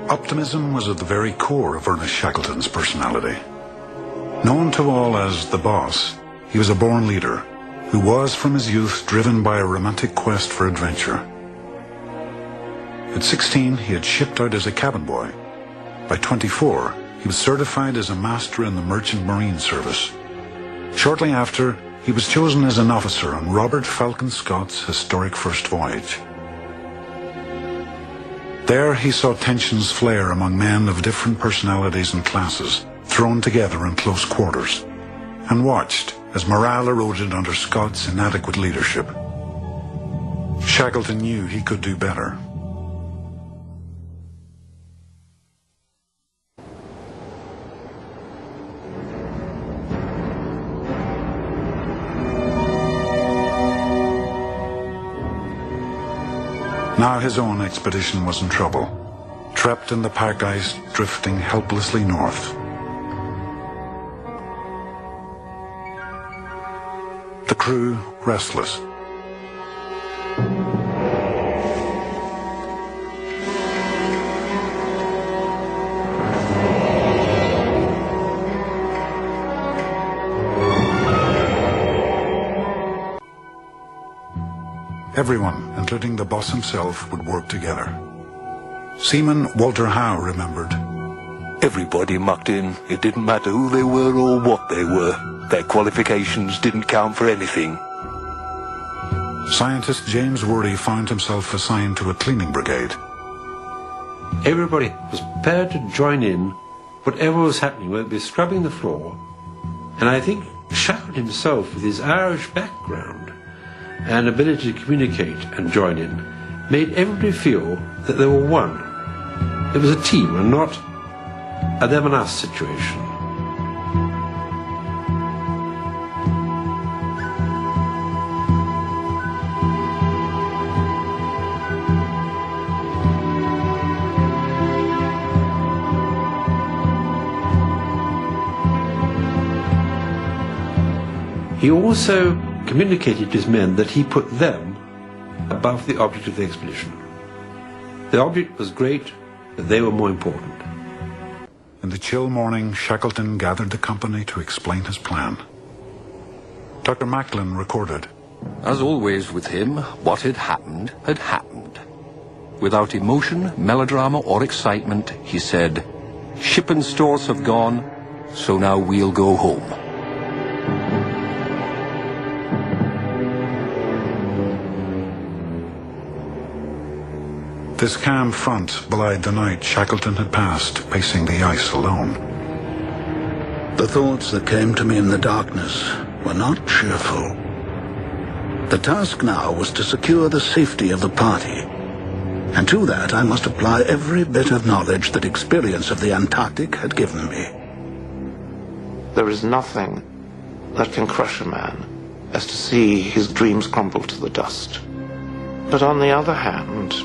Optimism was at the very core of Ernest Shackleton's personality. Known to all as the boss, he was a born leader who was from his youth driven by a romantic quest for adventure. At 16, he had shipped out as a cabin boy. By 24, he was certified as a master in the Merchant Marine Service. Shortly after, he was chosen as an officer on Robert Falcon Scott's historic first voyage. There he saw tensions flare among men of different personalities and classes, thrown together in close quarters, and watched as morale eroded under Scott's inadequate leadership. Shackleton knew he could do better. Now his own expedition was in trouble, trapped in the pack ice, drifting helplessly north. The crew restless. Everyone, including the boss himself, would work together. Seaman Walter Howe remembered, "Everybody mucked in. It didn't matter who they were or what they were. Their qualifications didn't count for anything." Scientist James Worley found himself assigned to a cleaning brigade. Everybody was prepared to join in whatever was happening, whether it be scrubbing the floor. And I think Shackleton himself, with his Irish background and ability to communicate and join in, made everybody feel that they were one. It was a team and not a them and us situation. He also communicated to his men that he put them above the object of the expedition. The object was great, but they were more important. In the chill morning, Shackleton gathered the company to explain his plan. Dr. Macklin recorded, "As always with him, what had happened had happened. Without emotion, melodrama, or excitement, he said, 'Ship and stores have gone, so now we'll go home.'" This calm front belied the night Shackleton had passed pacing the ice alone. The thoughts that came to me in the darkness were not cheerful. The task now was to secure the safety of the party, and to that I must apply every bit of knowledge that experience of the Antarctic had given me. There is nothing that can crush a man as to see his dreams crumble to the dust. But on the other hand,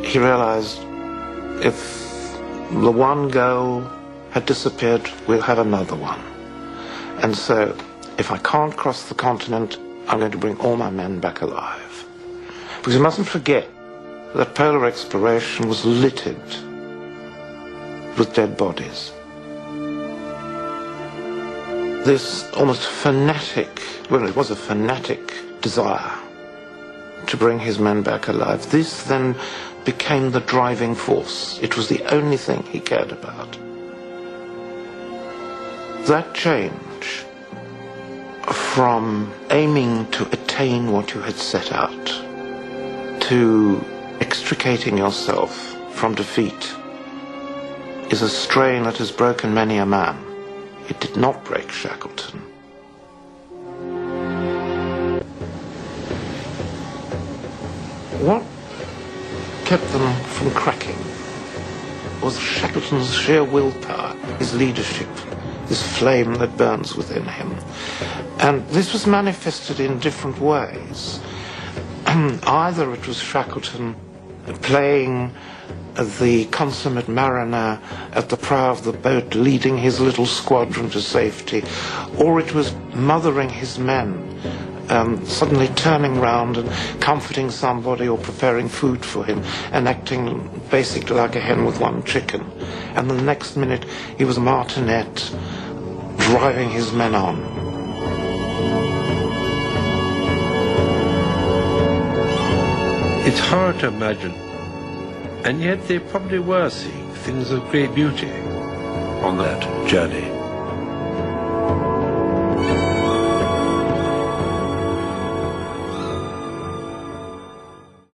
he realized if the one goal had disappeared, we'll have another one. And so, if I can't cross the continent, I'm going to bring all my men back alive. Because you mustn't forget that polar exploration was littered with dead bodies. This almost fanatic, well, it was a fanatic desire to bring his men back alive. This then became the driving force. It was the only thing he cared about. That change from aiming to attain what you had set out to extricating yourself from defeat is a strain that has broken many a man. It did not break Shackleton. What kept them from cracking was Shackleton's sheer willpower, his leadership, this flame that burns within him. And this was manifested in different ways. Either it was Shackleton playing the consummate mariner at the prow of the boat, leading his little squadron to safety, or it was mothering his men suddenly turning round and comforting somebody or preparing food for him and acting basically like a hen with one chicken. And the next minute he was a martinet driving his men on. It's hard to imagine, and yet they probably were seeing things of great beauty on that journey.